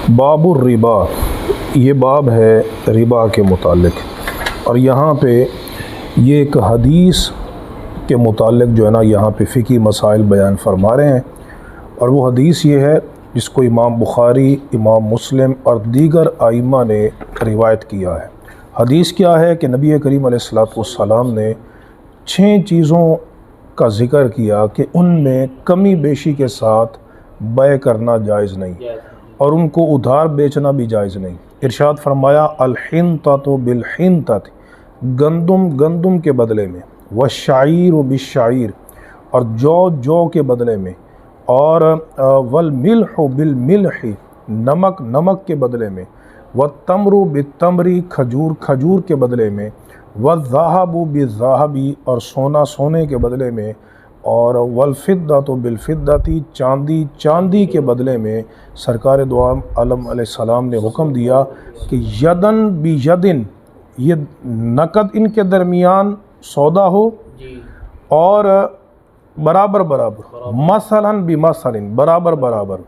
باب الربا، یہ باب ہے ربا کے متعلق، اور یہاں پہ یہ ایک حدیث کے متعلق جو ہے نا یہاں پہ فقہی مسائل بیان فرما رہے ہیں، اور وہ حدیث یہ ہے جس کو امام بخاری، امام مسلم اور دیگر ائمہ نے روایت کیا ہے۔ حدیث کیا ہے کہ نبی کریم علیہ الصلوۃ والسلام نے 6 چیزوں کا ذکر کیا کہ ان میں کمی بیشی کے ساتھ بیع کرنا جائز نہیں، اور ان کو ادھار بیچنا بھی جائز نہیں۔ ارشاد فرمایا الحنطۃ بالحنطۃ، گندم گندم کے بدلے میں، والشعیر بالشعیر، اور جو کے بدلے میں، اور والملح بالملح، نمک نمک کے بدلے میں، والتمر بالتمر، کھجور کھجور کے بدلے میں، والذهب بالذهب، اور سونا سونے کے بدلے میں، اور والفضۃ بالفضۃ، چاندی چاندی کے بدلے میں۔ سرکار دو عالم علیہ السلام نے حکم دیا کہ یدن بیدن، یہ نقد ان کے درمیان سودا ہو، اور برابر برابر، مثلاً بمثل، برابر برابر۔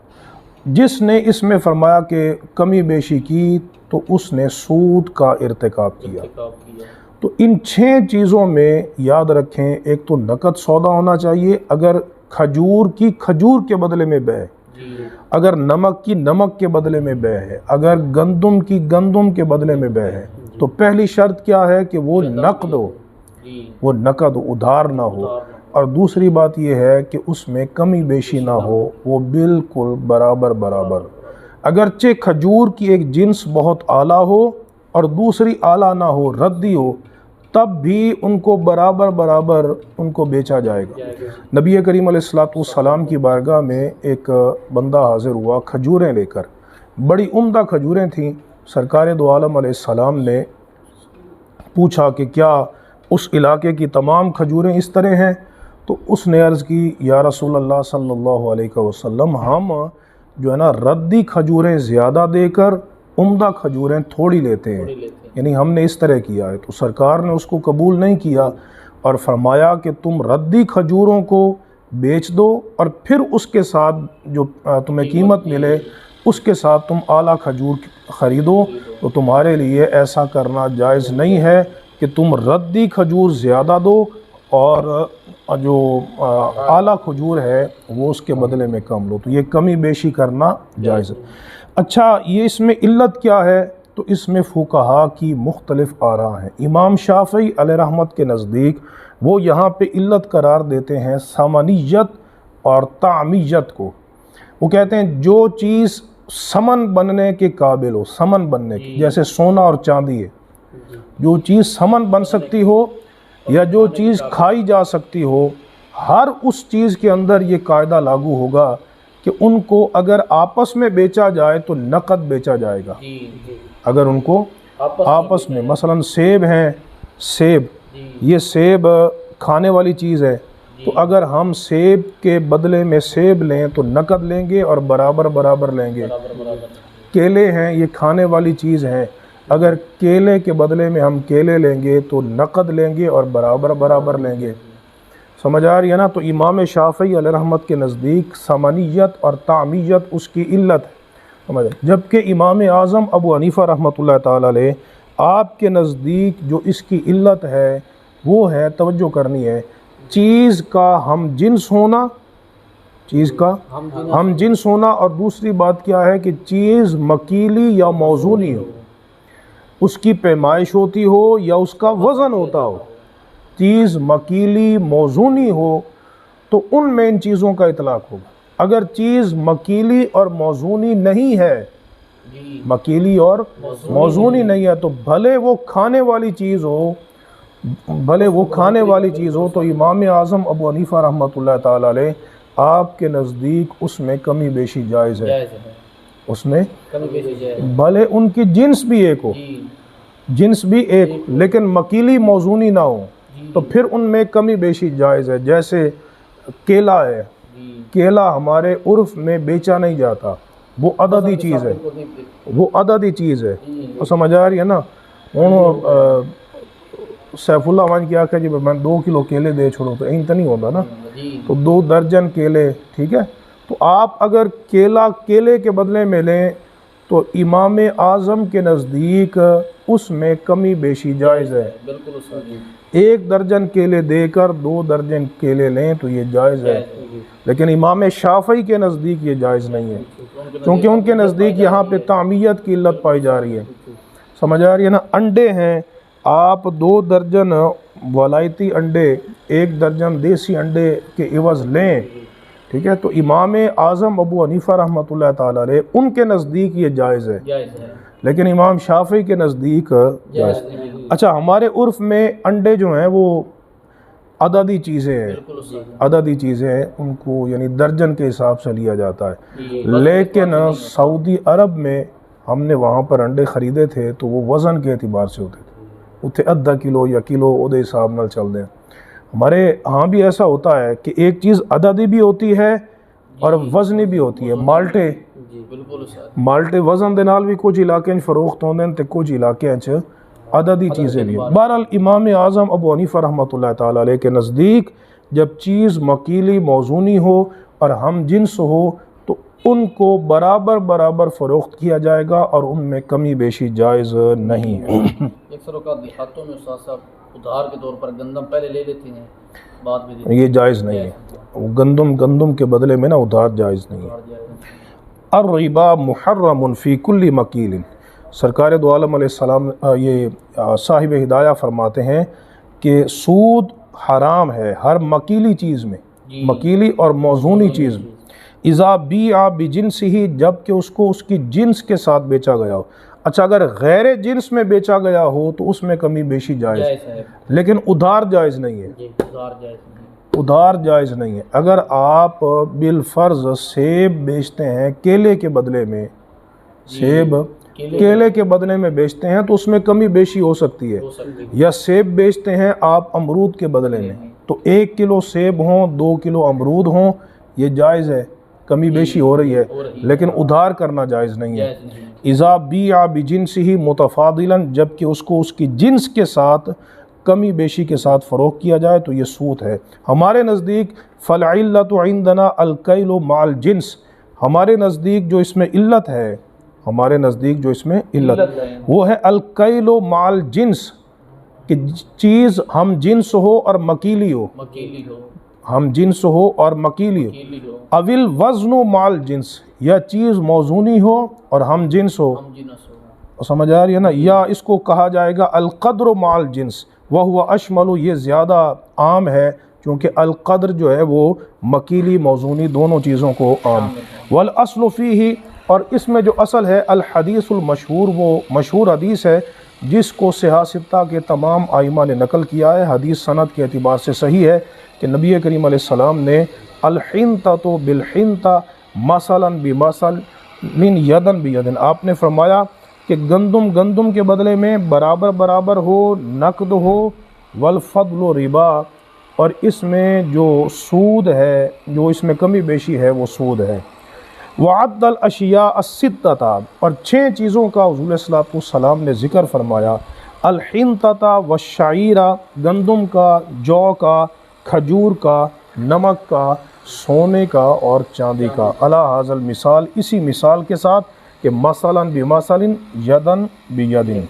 جس نے اس میں فرمایا کہ کمی بیشی کی تو اس نے سود کا ارتکاب کیا۔ تو ان 6 چیزوں میں یاد رکھیں، ایک تو نقد سودا ہونا چاہیے، اگر کھجور کی کھجور کے بدلے میں بیع، اگر نمک کی نمک کے بدلے میں بیع ہے، اگر گندم کی گندم کے بدلے میں بیع ہے، تو پہلی شرط کیا ہے کہ وہ نقد ہو، وہ نقد ادھار نہ ہو، اور دوسری بات یہ ہے کہ اس میں کمی بیشی نہ ہو، وہ بالکل برابر برابر۔ اگرچہ کھجور کی ایک جنس بہت اعلیٰ ہو اور دوسری اعلیٰ نہ ہو، ردی ہو، تب بھی ان کو برابر برابر ان کو بیچا جائے گا۔ نبی کریم علیہ الصلوۃ والسلام کی بارگاہ میں ایک بندہ حاضر ہوا کھجوریں لے کر، بڑی عمدہ کھجوریں تھیں۔ سرکار دو عالم علیہ السلام نے پوچھا کہ کیا اس علاقے کی تمام کھجوریں اس طرح ہیں؟ تو اس نے عرض کی یا رسول اللہ صلی اللہ علیہ وسلم، ہم جو ہے نا ردی کھجوریں زیادہ دے کر عمدہ کھجوریں تھوڑی لیتے ہیں، یعنی ہم نے اس طرح کیا ہے۔ تو سرکار نے اس کو قبول نہیں کیا اور فرمایا کہ تم ردی کھجوروں کو بیچ دو، اور پھر اس کے ساتھ جو تمہیں قیمت ملے اس کے ساتھ تم اعلیٰ کھجور خریدو۔ تو تمہارے لیے ایسا کرنا جائز نہیں ہے کہ تم ردی کھجور زیادہ دو اور جو اعلیٰ کھجور ہے وہ اس کے بدلے میں کم لو، تو یہ کمی بیشی کرنا جائز ہے۔ اچھا، یہ اس میں علت کیا ہے؟ تو اس میں فقہاء کی مختلف آراء ہیں۔ امام شافعی علیہ رحمت کے نزدیک وہ یہاں پہ علت قرار دیتے ہیں ثمنیت اور طعمیت کو۔ وہ کہتے ہیں جو چیز ثمن بننے کے قابل ہو، ثمن بننے کی، جیسے سونا اور چاندی ہے، جو چیز ثمن بن سکتی ہو یا جو چیز کھائی جا سکتی ہو، ہر اس چیز کے اندر یہ قاعدہ لاگو ہوگا کہ ان کو اگر آپس میں بیچا جائے تو نقد بیچا جائے گا۔ اگر ان کو آپس میں، مثلا سیب ہیں، سیب، یہ سیب کھانے والی چیز ہے، تو اگر ہم سیب کے بدلے میں سیب لیں تو نقد لیں گے اور برابر برابر لیں گے۔ کیلے ہیں، یہ کھانے والی چیز ہیں، اگر کیلے کے بدلے میں ہم کیلے لیں گے تو نقد لیں گے اور برابر برابر لیں گے۔ سمجھ آ رہی ہے نا؟ تو امام شافعی علیہ رحمت کے نزدیک ثمنیت اور طعمیت اس کی علت ہے، جبکہ امام اعظم ابو حنیفہ رحمۃ اللہ تعالی علیہ، آپ کے نزدیک جو اس کی علت ہے وہ ہے، توجہ کرنی ہے، چیز کا ہم جنس ہونا، چیز کا ہم جنس ہونا، اور دوسری بات کیا ہے کہ چیز مکیلی یا موزونی ہو، اس کی پیمائش ہوتی ہو یا اس کا وزن ہوتا ہو۔ چیز مکیلی موزونی ہو تو ان میں ان چیزوں کا اطلاق ہوگا۔ اگر چیز مکیلی اور موزونی نہیں ہے، مکیلی اور موزونی نہیں ہے، تو بھلے وہ کھانے والی چیز ہو، بھلے وہ کھانے والی چیز ہو، تو امام اعظم ابو حنیفہ رحمۃ اللہ تعالی علیہ، آپ کے نزدیک اس میں کمی بیشی جائز ہے، اس میں بھلے ان کی جنس بھی ایک ہو، جنس بھی ایک، لیکن مکیلی موزونی نہ ہو، تو پھر ان میں کمی بیشی جائز ہے۔ جیسے کیلا ہے، کیلا ہمارے عرف میں بیچا نہیں جاتا، وہ عددی چیز ہے، وہ عددی چیز ہے، وہ سمجھ آ رہی ہے نا؟ سیف اللہ وان کیا کہ جی میں 2 کلو کیلے دے چھوڑو، تو این تو نہیں ہوتا نا، تو 2 درجن کیلے، ٹھیک ہے؟ تو آپ اگر کیلا کیلے کے بدلے میں لیں تو امام اعظم کے نزدیک اس میں کمی بیشی جائز ہے۔ بالکل استاد جی۔ 1 درجن کیلے دے کر 2 درجن کیلے لیں تو یہ جائز ہے، لیکن امام شافعی کے نزدیک یہ جائز نہیں ہے، کیونکہ ان کے نزدیک یہاں پہ طعمیت کی علت پائی جا رہی ہے۔ سمجھ آ رہی ہے نا؟ انڈے ہیں، آپ 2 درجن ولایتی انڈے 1 درجن دیسی انڈے کے عوض لیں، ٹھیک ہے، تو امام اعظم ابو حنیفہ رحمۃ اللہ تعالیٰ علیہ ان کے نزدیک یہ جائز ہے، لیکن امام شافعی کے نزدیک جائز۔ اچھا، ہمارے عرف میں انڈے جو ہیں وہ عددی چیزیں ہیں، عددی چیزیں ہیں، ان کو یعنی درجن کے حساب سے لیا جاتا ہے، لیکن سعودی عرب میں ہم نے وہاں پر انڈے خریدے تھے تو وہ وزن کے اعتبار سے ہوتے تھے، اتنے آدھا کلو یا کلو وہ حساب نال چل دیں۔ ہمارے ہاں بھی ایسا ہوتا ہے کہ ایک چیز عددی بھی ہوتی ہے اور وزنی بھی ہوتی ہے۔ مالٹے وزن دے نال بھی کچھ علاقے میں فروخت ہوندے ہیں تے کچھ علاقے ہیں عددی چیزیں بھی ہیں۔ بہرحال امام اعظم ابو حنیفہ رحمۃ اللہ تعالیٰ علیہ کے نزدیک جب چیز مکیلی موزونی ہو اور ہم جنس ہو تو ان کو برابر برابر فروخت کیا جائے گا اور ان میں کمی بیشی جائز نہیں ہے۔ اکثر اوقات دیہاتوں میں استاد صاحب ادھار کے طور پر گندم پہلے لے لیتے ہیں، بعد میں دیتے ہیں، یہ جائز نہیں ہے، گندم کے بدلے میں نا ادھار جائز نہیں ہے۔ الربا محرم فی کل مکیل، سرکار دو عالم علیہ السلام یہ صاحب ہدایہ فرماتے ہیں کہ سود حرام ہے ہر مکیلی چیز میں، مکیلی اور موزونی چیز میں، اذا بیع بجنس ہی، جب کہ اس کو اس کی جنس کے ساتھ بیچا گیا ہو۔ اچھا، اگر غیر جنس میں بیچا گیا ہو تو اس میں کمی بیشی جائز ہے، لیکن ادھار جائز نہیں ہے، ادھار جائز نہیں ہے۔ اگر آپ بالفرض سیب بیچتے ہیں کیلے کے بدلے میں، سیب کیلے کے بدلے میں بیچتے ہیں تو اس میں کمی بیشی ہو سکتی ہے، یا سیب بیچتے ہیں آپ امرود کے بدلے میں تو 1 کلو سیب ہوں 2 کلو امرود ہوں، یہ جائز ہے، کمی بیشی ہو رہی ہے، لیکن ادھار کرنا جائز نہیں ہے۔ اذا بیع بجنسہ متفاضلا، جب کہ اس کو اس کی جنس کے ساتھ کمی بیشی کے ساتھ فروخت کیا جائے تو یہ سود ہے۔ ہمارے نزدیک فالعلۃ عندنا الکیل مع الجنس، ہمارے نزدیک جو اس میں علت ہے، ہمارے نزدیک جو اس میں علت وہ ہے الکیل مع الجنس، کہ چیز ہم جنس ہو اور مکیلی ہو، ہم جنس ہو اور مکیلی ہو، اول وزن مع الجنس، یا چیز موزونی ہو اور ہم جنس ہو، سمجھ آ رہی ہے نا؟ یا اس کو کہا جائے گا القدر مع الجنس، وہو اشمل، یہ زیادہ عام ہے کیونکہ القدر جو ہے وہ مکیلی موزونی دونوں چیزوں کو عام۔ والاصل فیہ، اور اس میں جو اصل ہے الحدیث المشہور، وہ مشہور حدیث ہے جس کو صحاح ستہ کے تمام ائمہ نے نقل کیا ہے، حدیث سند کے اعتبار سے صحیح ہے کہ نبی کریم علیہ السلام نے الحنطۃ بالحنطۃ مثلا بمثل من یدن بیدن، آپ نے فرمایا کہ گندم کے بدلے میں برابر برابر ہو، نقد ہو، والفضل ربا، اور اس میں جو سود ہے، جو اس میں کمی بیشی ہے وہ سود ہے۔ وعد الاشیاء الستۃ، اور 6 چیزوں کا حضور صلی اللہ علیہ وسلم نے ذکر فرمایا، الحنطۃ والشعیر، گندم کا، جو کا، کھجور کا، نمک کا، سونے کا اور چاندی کا، علی ھذا المثال، اسی مثال کے ساتھ کہ مثلا بمثل یدن بیدن،